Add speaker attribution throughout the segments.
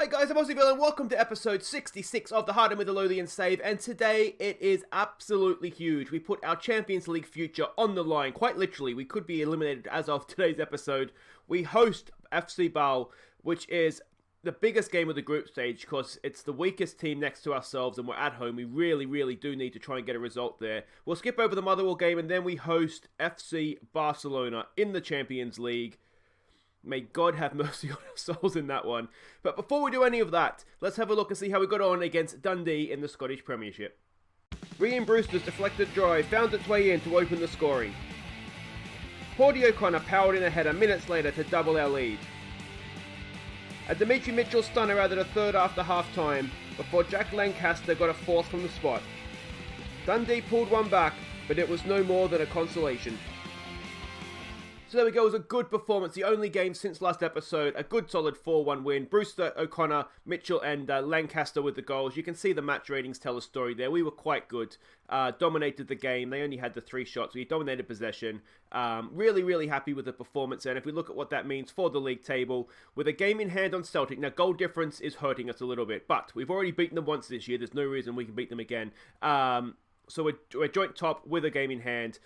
Speaker 1: Hi guys, I'm Aussie and welcome to episode 66 of the Hearts of Midlothian save, and today it is absolutely huge. We put our Champions League future on the line, quite literally. We could be eliminated as of today's episode. We host FC Basel, which is the biggest game of the group stage because it's the weakest team next to ourselves and we're at home. We really do need to try and get a result there. We'll skip over the Motherwell game and then we host FC Barcelona in the Champions League. May God have mercy on our souls in that one. But before we do any of that, let's have a look and see how we got on against Dundee in the Scottish Premiership. Ryan Brewster's deflected drive found its way in to open the scoring. Porty O'Connor powered in a header minutes later to double our lead. A Dimitri Mitchell stunner added a third after half-time before Jack Lancaster got a fourth from the spot. Dundee pulled one back, but it was no more than a consolation. So there we go, it was a good performance, the only game since last episode, a good solid 4-1 win. Brewster, O'Connor, Mitchell and Lancaster with the goals. You can see the match ratings tell a story there. We were quite good, dominated the game. They only had the 3 shots, we dominated possession. Really happy with the performance, and if we look at what that means for the league table, with a game in hand on Celtic, now goal difference is hurting us a little bit, but we've already beaten them once this year, there's no reason we can beat them again. So we're joint top with a game in hand.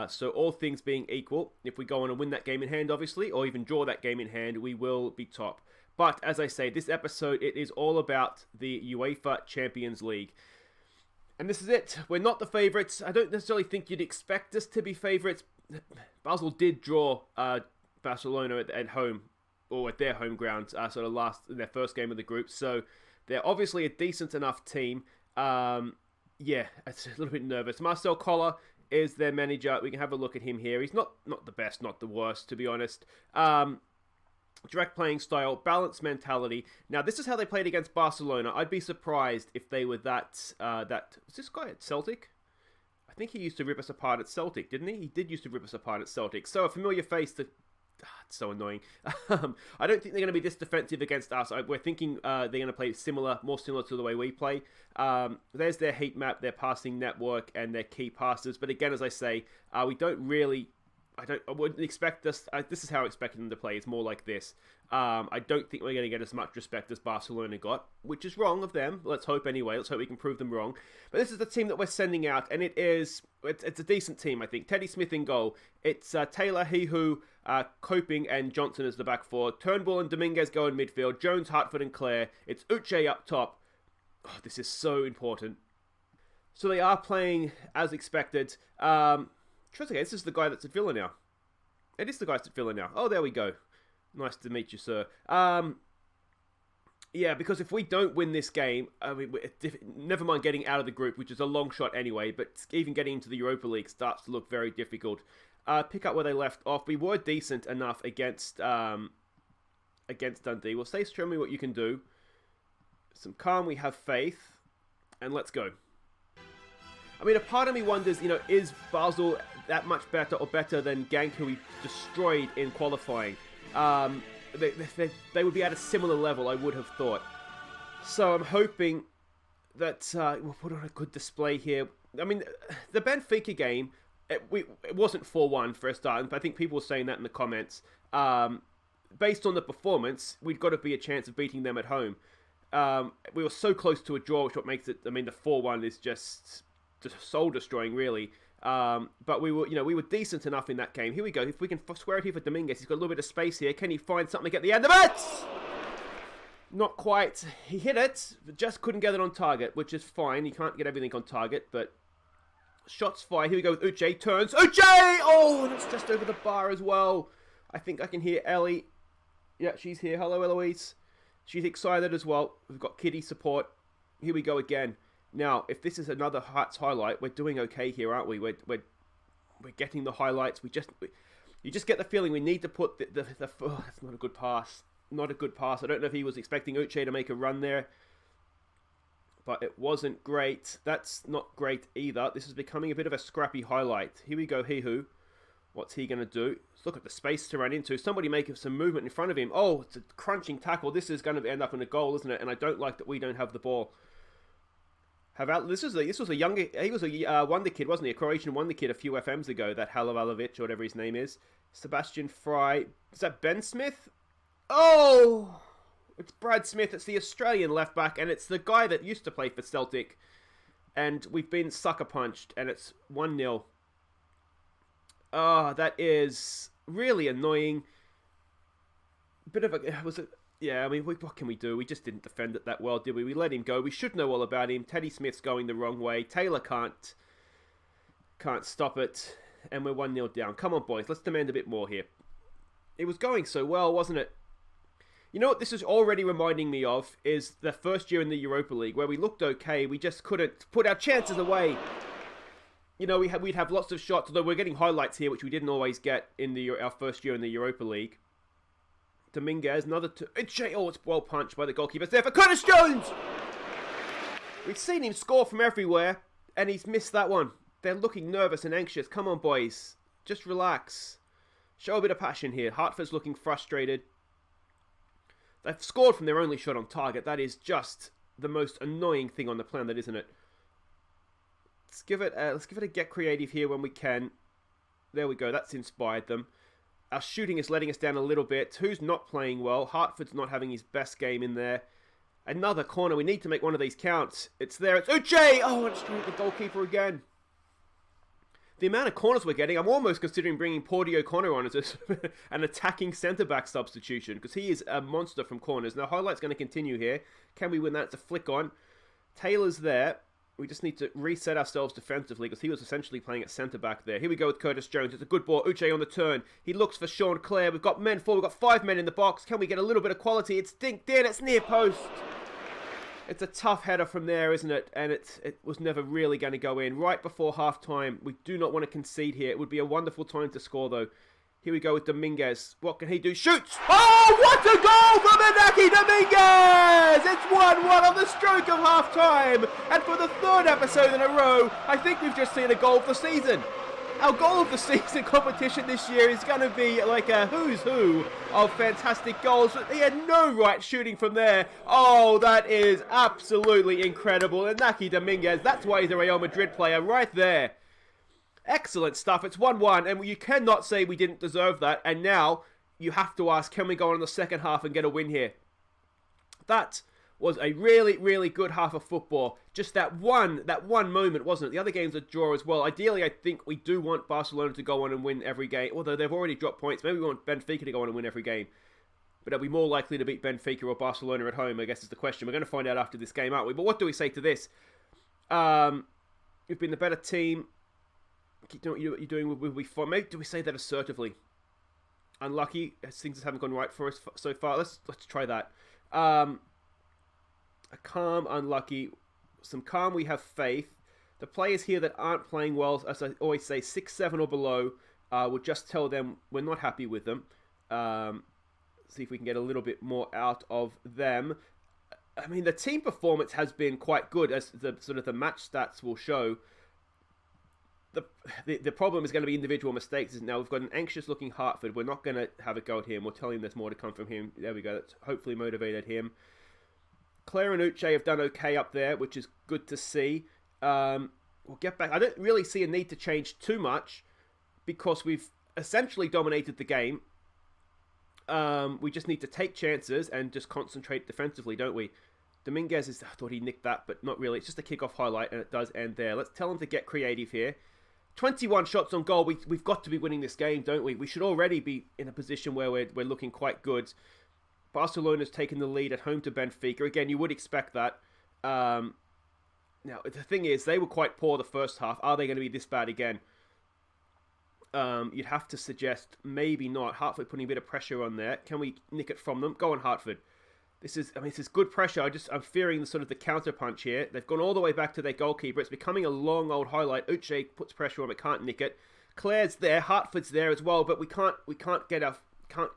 Speaker 1: So all things being equal, if we go on and win that game in hand, obviously, or even draw that game in hand, we will be top. But as I say, this episode, it is all about the UEFA Champions League. And this is it. We're not the favourites. I don't necessarily think you'd expect us to be favourites. Basel did draw Barcelona at home, or at their home ground, sort of in their first game of the group. So they're obviously a decent enough team. Yeah, it's a little bit nervous. Marcel Koller is their manager. We can have a look at him here. He's not the best, not the worst, to be honest. Direct playing style, balanced mentality. Now, this is how they played against Barcelona. I'd be surprised if they were that was this guy at Celtic? I think he used to rip us apart at Celtic, didn't he? He did used to rip us apart at Celtic. So, a familiar face to... it's so annoying. I don't think they're going to be this defensive against us. We're thinking they're going to play more similar to the way we play. There's their heat map, their passing network, and their key passes. But again, as I say, we don't really... I wouldn't expect this. This is how I expected them to play. It's more like this. I don't think we're going to get as much respect as Barcelona got, which is wrong of them. Let's hope anyway. Let's hope we can prove them wrong. But this is the team that we're sending out, and it's a decent team, I think. Teddy Smith in goal. It's Taylor, Hehu, Coping, and Johnson as the back four. Turnbull and Dominguez go in midfield. Jones, Hartford, and Clare. It's Uche up top. Oh, this is so important. So they are playing as expected. Okay, this is the guy that's at Villa now. It is the guy that's at Villa now. Oh, there we go. Nice to meet you, sir. Yeah, because if we don't win this game, never mind getting out of the group, which is a long shot anyway, but even getting into the Europa League starts to look very difficult. Pick up where they left off. We were decent enough against Dundee. Well, show me what you can do. Some calm, we have faith, and let's go. I mean, a part of me wonders, is Basel that much better or better than Genk, who we destroyed in qualifying? They would be at a similar level, I would have thought. So I'm hoping that we'll put on a good display here. I mean, the Benfica game, it wasn't 4-1 for a start, but I think people were saying that in the comments. Based on the performance, we'd got to be a chance of beating them at home. We were so close to a draw, which what makes it, the 4-1 is just soul-destroying, really. But we were decent enough in that game. Here we go. If we can square it here for Dominguez, he's got a little bit of space here. Can he find something at the end of it? Not quite. He hit it, but just couldn't get it on target, which is fine. He can't get everything on target, but shots fired. Here we go with Uche. Turns. Uche! Oh, and it's just over the bar as well. I think I can hear Ellie. Yeah, she's here. Hello, Eloise. She's excited as well. We've got Kitty support. Here we go again. Now, if this is another Hearts highlight, we're doing okay here, aren't we? We're getting the highlights. You just get the feeling we need to put oh, that's not a good pass. Not a good pass. I don't know if he was expecting Uche to make a run there, but it wasn't great. That's not great either. This is becoming a bit of a scrappy highlight. Here we go, Hehu. What's he going to do? Let's look at the space to run into. Somebody make some movement in front of him. Oh, it's a crunching tackle. This is going to end up in a goal, isn't it? And I don't like that we don't have the ball. This was a younger. He was a wonder kid, wasn't he? A Croatian wonder kid a few FMs ago. That Halovalovic or whatever his name is. Sebastian Fry. Is that Ben Smith? Oh, It's Brad Smith, it's the Australian left back, and it's the guy that used to play for Celtic. And we've been sucker punched, and it's 1-0. Oh, that is really annoying. Bit of a... Yeah, I mean, what can we do? We just didn't defend it that well, did we? We let him go. We should know all about him. Teddy Smith's going the wrong way. Taylor can't stop it. And we're 1-0 down. Come on, boys. Let's demand a bit more here. It was going so well, wasn't it? You know what this is already reminding me of is the first year in the Europa League where we looked okay. We just couldn't put our chances away. You know, we'd have lots of shots, although we're getting highlights here, which we didn't always get in our first year in the Europa League. Dominguez, another two. It's well punched by the goalkeeper. It's there for Curtis Jones! We've seen him score from everywhere, and he's missed that one. They're looking nervous and anxious. Come on, boys. Just relax. Show a bit of passion here. Hartford's looking frustrated. They've scored from their only shot on target. That is just the most annoying thing on the planet, isn't it? Let's give it a get creative here when we can. There we go. That's inspired them. Our shooting is letting us down a little bit. Who's not playing well? Hartford's not having his best game in there. Another corner. We need to make one of these count. It's there. It's Uche! Oh, and straight at the goalkeeper again. The amount of corners we're getting, I'm almost considering bringing Porty O'Connor on as an attacking centre-back substitution because he is a monster from corners. Now, highlight's going to continue here. Can we win that? It's a flick on. Taylor's there. We just need to reset ourselves defensively because he was essentially playing at centre-back there. Here we go with Curtis Jones. It's a good ball. Uche on the turn. He looks for Sean Clare. We've got men forward. We've got 5 men in the box. Can we get a little bit of quality? It's dinked in. It's near post. It's a tough header from there, isn't it? And it was never really going to go in. Right before half-time. We do not want to concede here. It would be a wonderful time to score, though. Here we go with Dominguez. What can he do? Shoots! Oh, what a goal from Inaki Dominguez! It's 1-1 on the stroke of half-time. And for the third episode in a row, I think we've just seen a goal of the season. Our goal of the season competition this year is going to be like a who's who of fantastic goals. But he had no right shooting from there. Oh, that is absolutely incredible. Inaki Dominguez, that's why he's a Real Madrid player right there. Excellent stuff. It's 1-1, and you cannot say we didn't deserve that. And now you have to ask, can we go on in the second half and get a win here? That was a really, really good half of football. Just that one moment, wasn't it? The other game's a draw as well. Ideally, I think we do want Barcelona to go on and win every game. Although they've already dropped points. Maybe we want Benfica to go on and win every game. But are we more likely to beat Benfica or Barcelona at home, I guess is the question. We're going to find out after this game, aren't we? But what do we say to this? We've been the better team. Keep doing what you're doing. Maybe do we say that assertively? Unlucky, as things haven't gone right for us so far. Let's try that. A calm, unlucky. Some calm, we have faith. The players here that aren't playing well, as I always say, 6-7 or below, we'll just tell them we're not happy with them. See if we can get a little bit more out of them. I mean, the team performance has been quite good, as the sort of the match stats will show. The problem is going to be individual mistakes. Now we've got an anxious-looking Hartford. We're not going to have a go at him. We'll tell him there's more to come from him. There we go. That's hopefully motivated him. Claire and Uche have done okay up there, which is good to see. We'll get back. I don't really see a need to change too much because we've essentially dominated the game. We just need to take chances and just concentrate defensively, don't we? Dominguez I thought he nicked that, but not really. It's just a kickoff highlight, and it does end there. Let's tell him to get creative here. 21 shots on goal. We've got to be winning this game, don't we? We should already be in a position where we're looking quite good. Barcelona's taken the lead at home to Benfica. Again, you would expect that. Now, the thing is, they were quite poor the first half. Are they going to be this bad again? You'd have to suggest maybe not. Hartford putting a bit of pressure on there. Can we nick it from them? Go on, Hartford. This is good pressure. I'm fearing the counter punch here. They've gone all the way back to their goalkeeper. It's becoming a long old highlight. Uche puts pressure on, but can't nick it. Claire's there. Hartford's there as well, but we can't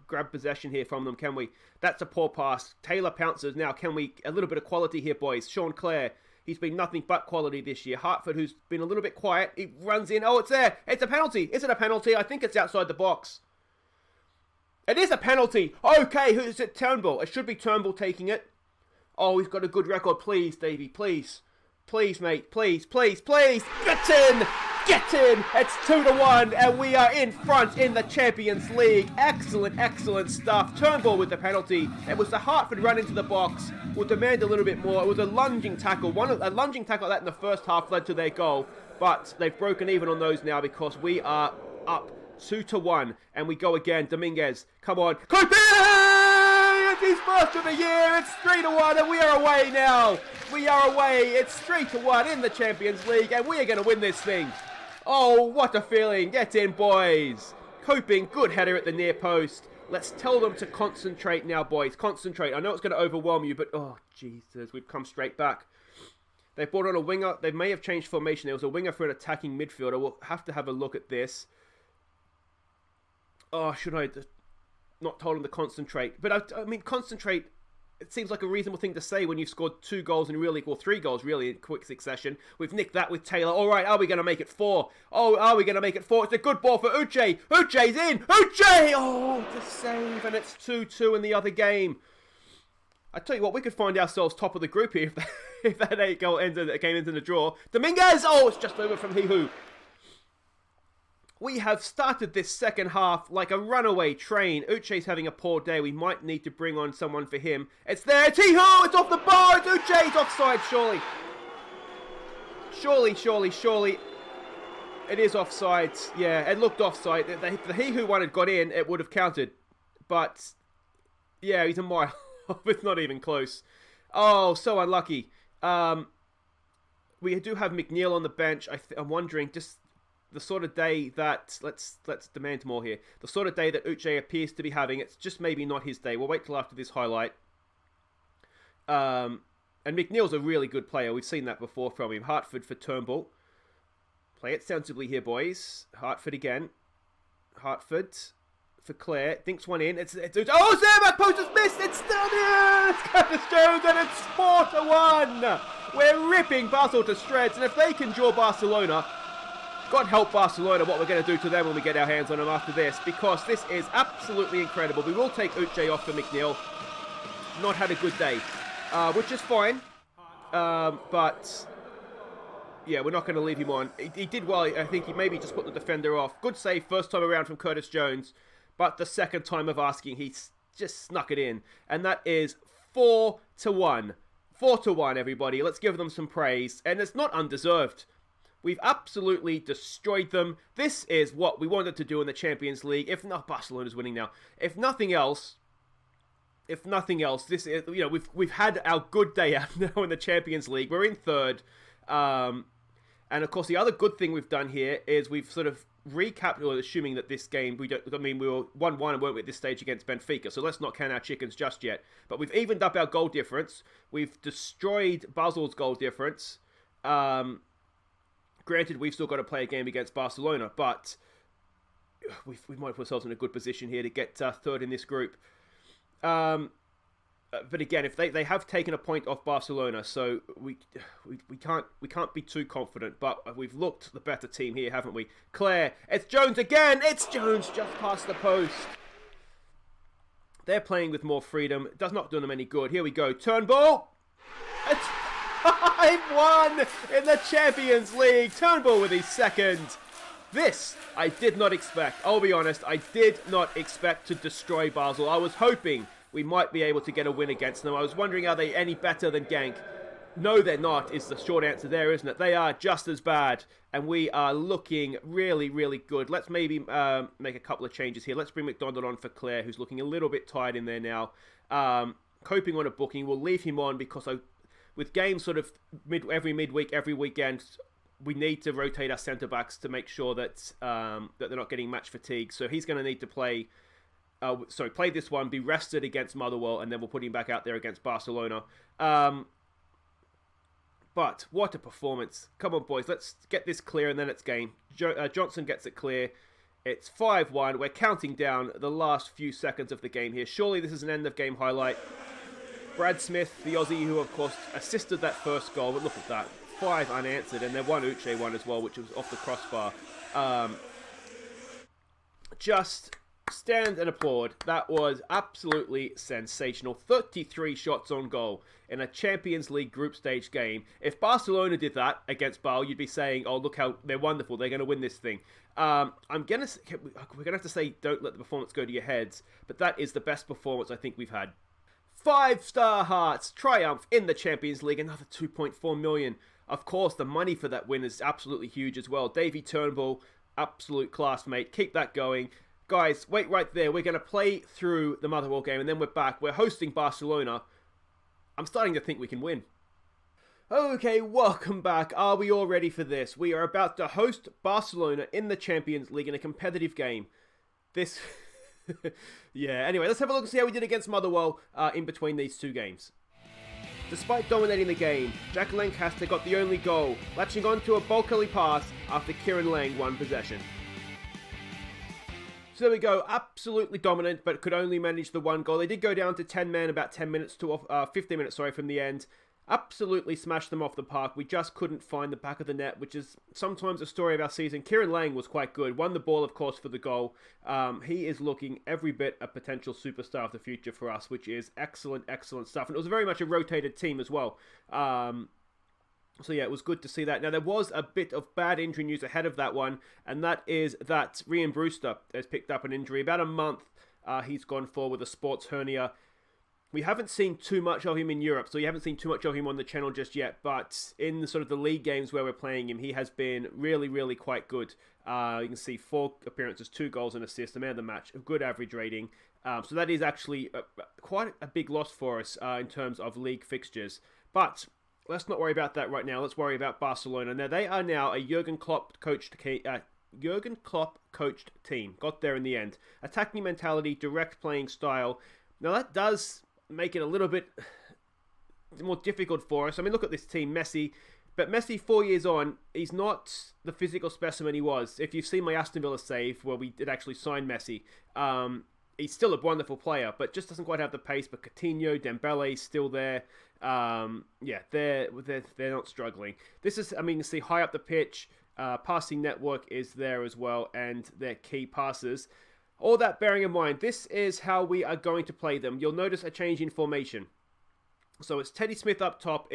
Speaker 1: grab possession here from them, can we? That's a poor pass. Taylor pounces now. Can we a little bit of quality here, boys? Sean Clare. He's been nothing but quality this year. Hartford, who's been a little bit quiet, he runs in. Oh, it's there. It's a penalty. Is it a penalty? I think it's outside the box. It is a penalty. Okay, who is it? Turnbull. It should be Turnbull taking it. Oh, he's got a good record. Please, Davey, please. Please, mate. Please, please, please. Gets in. Get in! It's 2-1, and we are in front in the Champions League. Excellent, excellent stuff. Turnbull with the penalty. It was the Hartford run into the box. We'll demand a little bit more. It was a lunging tackle. A lunging tackle that in the first half led to their goal, but they've broken even on those now because we are up 2-1, and we go again. Dominguez, come on. Coupe! It's his first of the year. It's 3-1, and we are away now. We are away. It's 3-1 in the Champions League, and we are going to win this thing. Oh, what a feeling. Get in, boys. Coping, good header at the near post. Let's tell them to concentrate now, boys. Concentrate. I know it's going to overwhelm you, but oh, Jesus, we've come straight back. They've brought on a winger. They may have changed formation. There was a winger for an attacking midfielder. We'll have to have a look at this. Oh, should I not told them to concentrate? But I mean, concentrate. It seems like a reasonable thing to say when you've scored 2 goals in really, well, 3 goals really in quick succession. We've nicked that with Taylor. All right, are we going to make it 4? Oh, are we going to make it 4? It's a good ball for Uche. Uche's in. Uche! Oh, the save, and it's 2-2 in the other game. I tell you what, we could find ourselves top of the group here if that 8-goal game ends in a draw. Dominguez! Oh, it's just over from Hihu. We have started this second half like a runaway train. Uche's having a poor day. We might need to bring on someone for him. It's there. It's Hihu! It's off the bar! It's Uche! It's offside, surely. Surely. It is offside. Yeah, it looked offside. The Hihu one had got in, it would have counted. But, yeah, he's a mile off. It's not even close. Oh, so unlucky. We do have McNeil on the bench. I'm wondering, just the sort of day that, let's demand more here. The sort of day that Uche appears to be having, it's just maybe not his day. We'll wait till after this highlight. And McNeil's a really good player. We've seen that before from him. Hartford for Turnbull. Play it sensibly here, boys. Hartford again. Hartford for Clare. Thinks one in. It's oh, Sam, that post is missed. It's still there. It's Curtis Jones, and it's 4-1. We're ripping Basel to shreds, and if they can draw Barcelona, God help Barcelona what we're going to do to them when we get our hands on them after this, because this is absolutely incredible. We will take Uche off for McNeil. Not had a good day, which is fine. But yeah, we're not going to leave him on. He did well. I think he maybe just put the defender off. Good save first time around from Curtis Jones, but the second time of asking, he just snuck it in. And that is 4-1. 4-1, everybody. Let's give them some praise. And it's not undeserved. We've absolutely destroyed them. This is what we wanted to do in the Champions League. If not, Barcelona's winning now. If nothing else, this is, you know, we've had our good day out now in the Champions League. We're in third, and of course the other good thing we've done here is we've sort of recapped, or assuming that this game we were 1-1 and weren't we at this stage against Benfica. So let's not count our chickens just yet. But we've evened up our goal difference. We've destroyed Basel's goal difference. Granted, we've still got to play a game against Barcelona, but we might put ourselves in a good position here to get third in this group. But again, if they have taken a point off Barcelona, so we can't be too confident. But we've looked the better team here, haven't we? Claire, it's Jones again. It's Jones just past the post. They're playing with more freedom. It does not do them any good. Here we go. Turnbull. It's 5-1 in the Champions League. Turnbull with his second. This I did not expect. I'll be honest, I did not expect to destroy Basel. I was hoping we might be able to get a win against them. I was wondering, are they any better than Genk? No, they're not, is the short answer there, isn't it? They are just as bad, and we are looking really, really good. Let's maybe make a couple of changes here. Let's bring McDonald on for Claire, who's looking a little bit tired in there now. Coping on a booking. We'll leave him on because with games sort of every midweek, every weekend, we need to rotate our centre-backs to make sure that that they're not getting match fatigue. So he's going to need to play this one, be rested against Motherwell, and then we'll put him back out there against Barcelona. But what a performance. Come on, boys, let's get this clear, and then it's game. Johnson gets it clear. It's 5-1. We're counting down the last few seconds of the game here. Surely this is an end-of-game highlight. Brad Smith, the Aussie, who of course assisted that first goal, but look at that, 5 unanswered, and then one Uche one as well, which was off the crossbar. Just stand and applaud. That was absolutely sensational. 33 shots on goal in a Champions League group stage game. If Barcelona did that against Basel, you'd be saying, oh, look how they're wonderful. They're going to win this thing. We're going to have to say, don't let the performance go to your heads. But that is the best performance I think we've had. 5-star Hearts triumph in the Champions League. Another 2.4 million. Of course, the money for that win is absolutely huge as well. Davy Turnbull, absolute classmate. Keep that going. Guys, wait right there. We're going to play through the Motherwell game and then we're back. We're hosting Barcelona. I'm starting to think we can win. Okay, welcome back. Are we all ready for this? We are about to host Barcelona in the Champions League in a competitive game. This... yeah, anyway, let's have a look and see how we did against Motherwell in between these two games. Despite dominating the game, Jack Lancaster got the only goal, latching on to a Balkelly pass after Kieran Lang won possession. So there we go, absolutely dominant, but could only manage the one goal. They did go down to 10 men about 15 minutes from the end. Absolutely smashed them off the park. We just couldn't find the back of the net, which is sometimes a story of our season. Kieran Lang was quite good. Won the ball, of course, for the goal. He is looking every bit a potential superstar of the future for us, which is excellent, excellent stuff. And it was very much a rotated team as well. So yeah, it was good to see that. Now, there was a bit of bad injury news ahead of that one, and that is that Ryan Brewster has picked up an injury. About a month he's gone for with a sports hernia. We haven't seen too much of him in Europe, so you haven't seen too much of him on the channel just yet, but in the sort of the league games where we're playing him, he has been really, really quite good. You can see 4 appearances, 2 goals and assists, a man of the match, a good average rating. So that is actually quite a big loss for us in terms of league fixtures. But let's not worry about that right now. Let's worry about Barcelona. Now, they are now a Jurgen Klopp coached team. Got there in the end. Attacking mentality, direct playing style. Now, that does make it a little bit more difficult for us. I mean, look at this team, Messi. But Messi, 4 years on, he's not the physical specimen he was. If you've seen my Aston Villa save, where we did actually sign Messi, he's still a wonderful player, but just doesn't quite have the pace. But Coutinho, Dembele, still there. Yeah, they're not struggling. This is, I mean, you see high up the pitch, passing network is there as well, and their key passes. All that bearing in mind, this is how we are going to play them. You'll notice a change in formation. So it's Teddy Smith up top.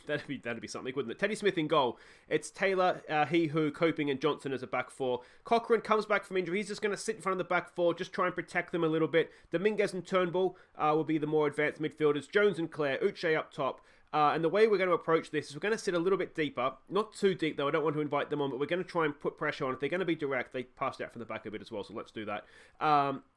Speaker 1: That'd be something, wouldn't it? Teddy Smith in goal. It's Taylor, He-Hu, Coping, and Johnson as a back 4. Cochrane comes back from injury. He's just going to sit in front of the back 4, just try and protect them a little bit. Dominguez and Turnbull will be the more advanced midfielders. Jones and Clare, Uche up top. And the way we're going to approach this is we're going to sit a little bit deeper. Not too deep, though. I don't want to invite them on, but we're going to try and put pressure on. If they're going to be direct, they passed out from the back a bit as well, so let's do that.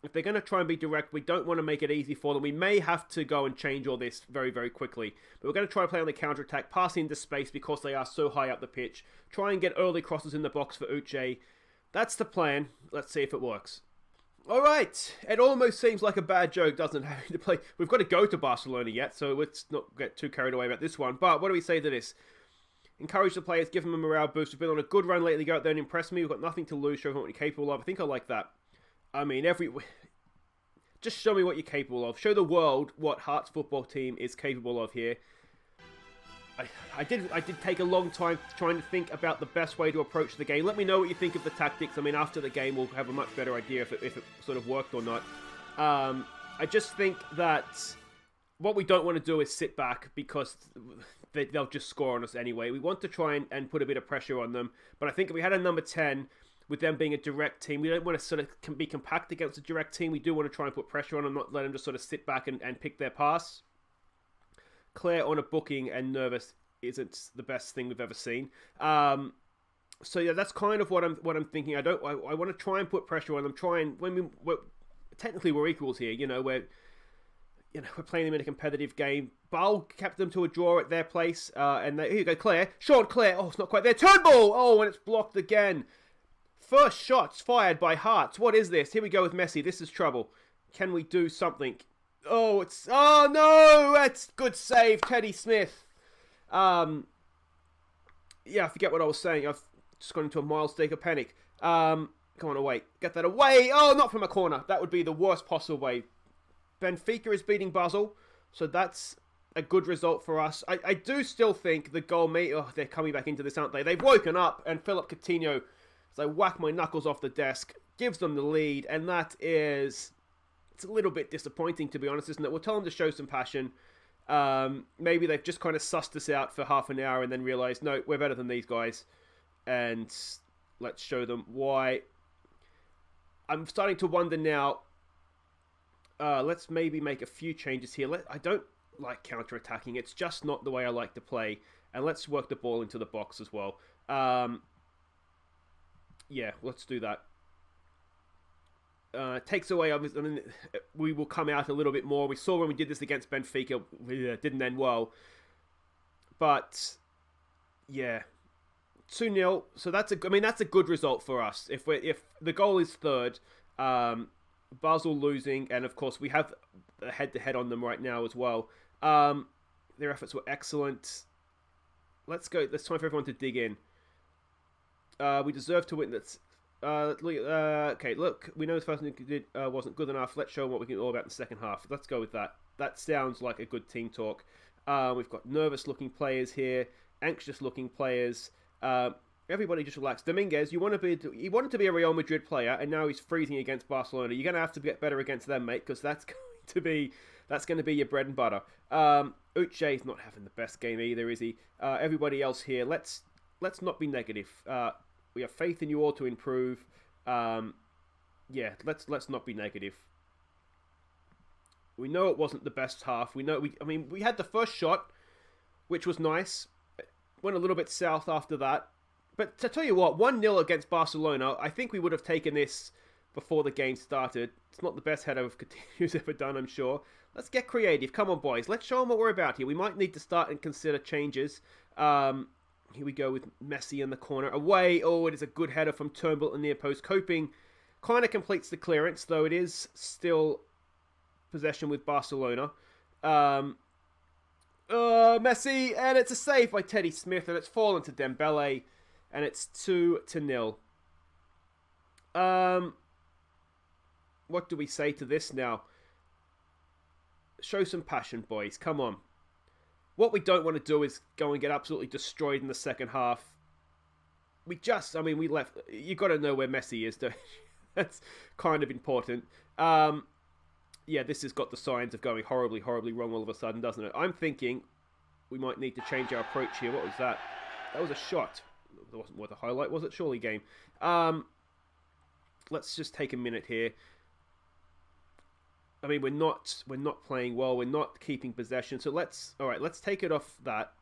Speaker 1: If they're going to try and be direct, we don't want to make it easy for them. We may have to go and change all this very, very quickly. But we're going to try and play on the counter-attack, pass into space because they are so high up the pitch. Try and get early crosses in the box for Uche. That's the plan. Let's see if it works. All right, it almost seems like a bad joke, doesn't it, having to play? We've got to go to Barcelona yet, so let's not get too carried away about this one. But what do we say to this? Encourage the players, give them a morale boost. We've been on a good run lately. Go out there and impress me. We've got nothing to lose. Show them what you're capable of. I think I like that. I mean, just show me what you're capable of. Show the world what Hearts football team is capable of here. I did take a long time trying to think about the best way to approach the game. Let me know what you think of the tactics. I mean, after the game, we'll have a much better idea if it sort of worked or not. I just think that what we don't want to do is sit back because they'll just score on us anyway. We want to try and put a bit of pressure on them. But I think if we had a number 10, with them being a direct team, we don't want to sort of be compact against a direct team. We do want to try and put pressure on them, not let them just sort of sit back and pick their pass. Claire on a booking and nervous isn't the best thing we've ever seen. So yeah, that's kind of what I'm thinking. I want to try and put pressure on them. Technically we're equals here. We're playing them in a competitive game. Basel kept them to a draw at their place. And here you go, Claire. Sean Claire. Oh, it's not quite there. Turnbull. Oh, and it's blocked again. First shots fired by Hearts. What is this? Here we go with Messi. This is trouble. Can we do something? Oh no! That's good save, Teddy Smith. Yeah, I forget what I was saying. I've just gone into a mild state of panic. Come on, away. Get that away. Oh, not from a corner. That would be the worst possible way. Benfica is beating Basel, so that's a good result for us. I do still think the goal may... Oh, they're coming back into this, aren't they? They've woken up, and Philip Coutinho, as I whack my knuckles off the desk, gives them the lead, and that is... It's a little bit disappointing, to be honest, isn't it? We'll tell them to show some passion. Maybe they've just kind of sussed us out for half an hour and then realised, no, we're better than these guys. And let's show them why. I'm starting to wonder now. Let's maybe make a few changes here. I don't like counter-attacking. It's just not the way I like to play. And let's work the ball into the box as well. Yeah, let's do that. Takes away, I mean, we will come out a little bit more. We saw when we did this against Benfica, it didn't end well. But, yeah, 2-0. So that's a good result for us. If the goal is third, Basel losing, and of course we have a head-to-head on them right now as well. Their efforts were excellent. Let's go. It's time for everyone to dig in. We deserve to win this. Okay, look, we know the first thing we did wasn't good enough. Let's show them what we can all about in the second half. Let's go with that. That sounds like a good team talk. We've got nervous-looking players here, anxious-looking players. Everybody just relax. Dominguez, he wanted to be a Real Madrid player, and now he's freezing against Barcelona. You're going to have to get better against them, mate, because that's going to be your bread and butter. Uche's not having the best game either, is he? Everybody else here, let's not be negative. We have faith in you all to improve. Yeah, let's not be negative. We know it wasn't the best half. We had the first shot, which was nice. Went a little bit south after that. But to tell you what, 1-0 against Barcelona, I think we would have taken this before the game started. It's not the best header Coutinho's ever done, I'm sure. Let's get creative. Come on, boys. Let's show them what we're about here. We might need to start and consider changes. Here we go with Messi in the corner. Away. Oh, it is a good header from Turnbull in near post. Coping kind of completes the clearance, though it is still possession with Barcelona. Messi, and it's a save by Teddy Smith, and it's fallen to Dembele, and it's 2-0. What do we say to this now? Show some passion, boys. Come on. What we don't want to do is go and get absolutely destroyed in the second half. We left. You got to know where Messi is. That's kind of important. Yeah, this has got the signs of going horribly, horribly wrong all of a sudden, doesn't it? I'm thinking we might need to change our approach here. What was that? That was a shot. That wasn't worth a highlight, was it? Surely, game. Let's just take a minute here. I mean, we're not playing well. We're not keeping possession. So let's take it off that.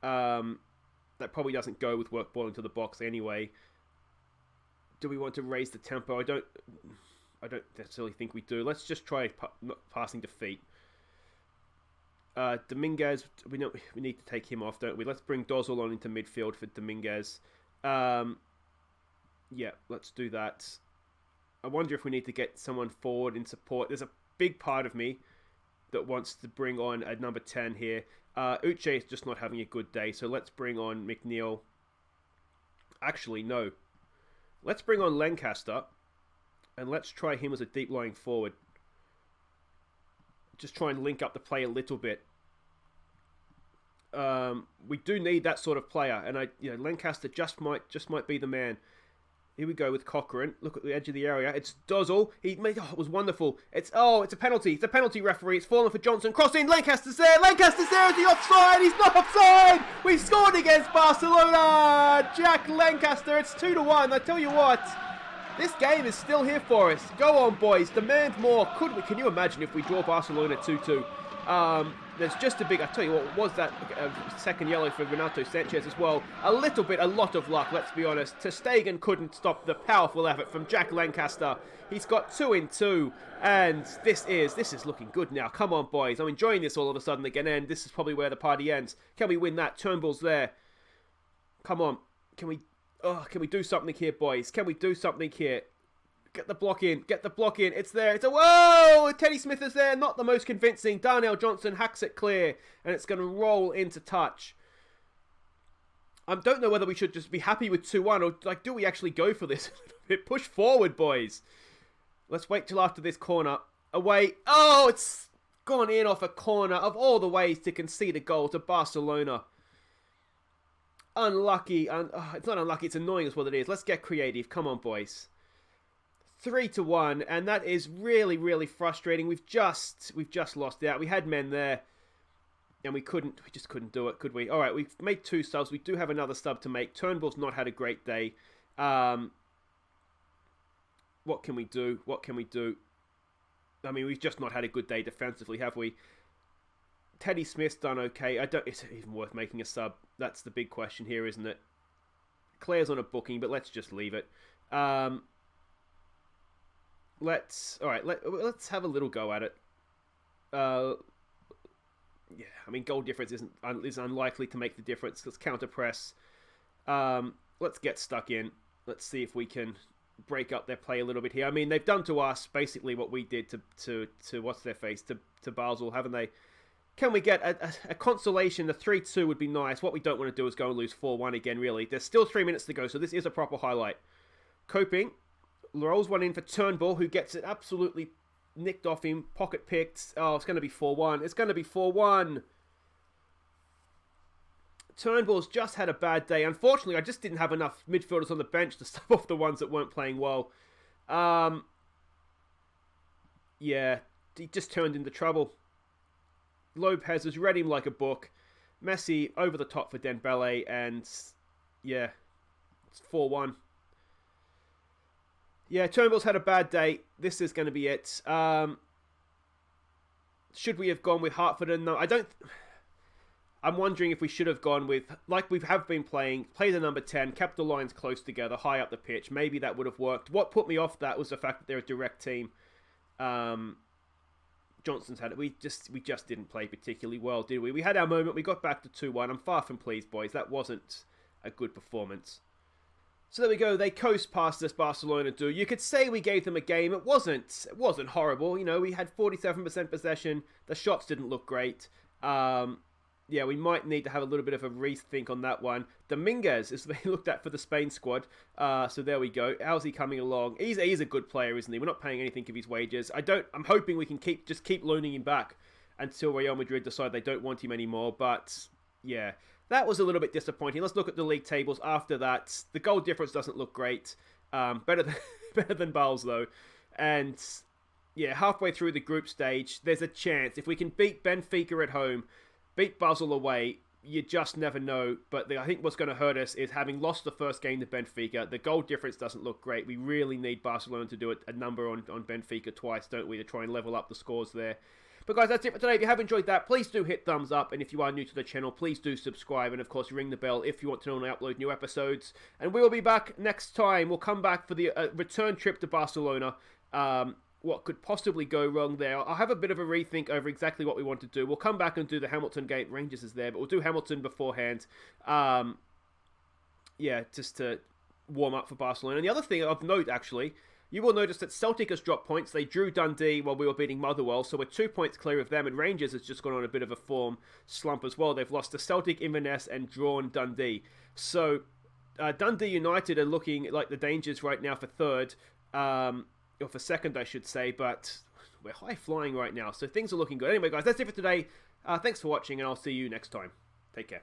Speaker 1: That probably doesn't go with work ball into the box anyway. Do we want to raise the tempo? I don't necessarily think we do. Let's just try passing to feet. Dominguez, we need to take him off, don't we? Let's bring Dozol on into midfield for Dominguez. Yeah, let's do that. I wonder if we need to get someone forward in support. There's a big part of me that wants to bring on a number 10 here. Uche is just not having a good day, so let's bring on McNeil. Actually, no. Let's bring on Lancaster, and let's try him as a deep-lying forward. Just try and link up the play a little bit. We do need that sort of player, and Lancaster just might be the man. Here we go with Cochrane. Look at the edge of the area. It's Dozol. It was wonderful. It's a penalty. It's a penalty, referee. It's fallen for Johnson. Crossing. Lancaster's there. Lancaster's there. Is he offside? He's not offside. We've scored against Barcelona. Jack Lancaster. It's 2-1. I tell you what, this game is still here for us. Go on, boys. Demand more. Can you imagine if we draw Barcelona 2-2? There's just I tell you what, was that second yellow for Renato Sanchez as well? A lot of luck, let's be honest. Ter Stegen couldn't stop the powerful effort from Jack Lancaster. He's got 2 in 2, and this is looking good now. Come on, boys. I'm enjoying this all of a sudden again, and this is probably where the party ends. Can we win that? Turnbull's there. Come on. Can we do something here, boys? Can we do something here? Get the block in. It's there. Whoa! Teddy Smith is there. Not the most convincing. Darnell Johnson hacks it clear. And it's going to roll into touch. I don't know whether we should just be happy with 2-1 or do we actually go for this? Push forward, boys. Let's wait till after this corner. Away. Oh, it's gone in off a corner. Of all the ways to concede a goal to Barcelona. Unlucky. It's not unlucky. It's annoying is what it is. Let's get creative. Come on, boys. 3-1, and that is really, really frustrating. We've just lost out. We had men there, and we just couldn't do it, could we? All right, we've made 2 subs. We do have another sub to make. Turnbull's not had a great day. What can we do? I mean, we've just not had a good day defensively, have we? Teddy Smith's done okay. Is it even worth making a sub? That's the big question here, isn't it? Claire's on a booking, but let's just leave it. Let's have a little go at it. Yeah, I mean, goal difference is unlikely to make the difference. Let's counter press. Let's get stuck in. Let's see if we can break up their play a little bit here. I mean, they've done to us basically what we did to what's their face, to Basel, haven't they? Can we get a consolation? The 3-2 would be nice. What we don't want to do is go and lose 4-1 again, really. There's still 3 minutes to go, so this is a proper highlight. Coping rolls one in for Turnbull, who gets it absolutely nicked off him, pocket picked. Oh, it's going to be 4-1. It's going to be 4-1. Turnbull's just had a bad day. Unfortunately, I just didn't have enough midfielders on the bench to stop off the ones that weren't playing well. Yeah, he just turned into trouble. Lopez has read him like a book. Messi over the top for Dembele, and yeah, it's 4-1. Yeah, Turnbull's had a bad day. This is going to be it. Should we have gone with Hartford? No, I don't. I'm wondering if we should have gone with, like we have been playing, play the number 10, kept the lines close together, high up the pitch. Maybe that would have worked. What put me off that was the fact that they're a direct team. Johnson's had it. We just didn't play particularly well, did we? We had our moment. We got back to 2-1. I'm far from pleased, boys. That wasn't a good performance. So there we go. They coast past us, Barcelona do. You could say we gave them a game. It wasn't horrible. You know, we had 47% possession. The shots didn't look great. Yeah, we might need to have a little bit of a rethink on that one. Dominguez is being looked at for the Spain squad. So there we go. How's he coming along? He's a good player, isn't he? We're not paying anything of his wages. I'm hoping we can keep loaning him back until Real Madrid decide they don't want him anymore. But yeah, that was a little bit disappointing. Let's look at the league tables after that. The goal difference doesn't look great. Better than Bale's though. And yeah, halfway through the group stage, there's a chance if we can beat Benfica at home, beat Basel away, you just never know. But I think what's going to hurt us is having lost the first game to Benfica. The goal difference doesn't look great. We really need Barcelona to do a number on Benfica twice, don't we, to try and level up the scores there. But guys, that's it for today. If you have enjoyed that, please do hit thumbs up. And if you are new to the channel, please do subscribe. And of course, ring the bell if you want to know when I upload new episodes. And we will be back next time. We'll come back for the return trip to Barcelona. What could possibly go wrong there? I'll have a bit of a rethink over exactly what we want to do. We'll come back and do the Hamilton game. Rangers is there, but we'll do Hamilton beforehand. Yeah, just to warm up for Barcelona. And the other thing of note, actually, you will notice that Celtic has dropped points. They drew Dundee while we were beating Motherwell, so we're 2 points clear of them. And Rangers has just gone on a bit of a form slump as well. They've lost to Celtic, Inverness, and drawn Dundee. So Dundee United are looking like the dangers right now for third. Or for second, I should say, but we're high flying right now, so things are looking good. Anyway, guys, that's it for today. Thanks for watching, and I'll see you next time. Take care.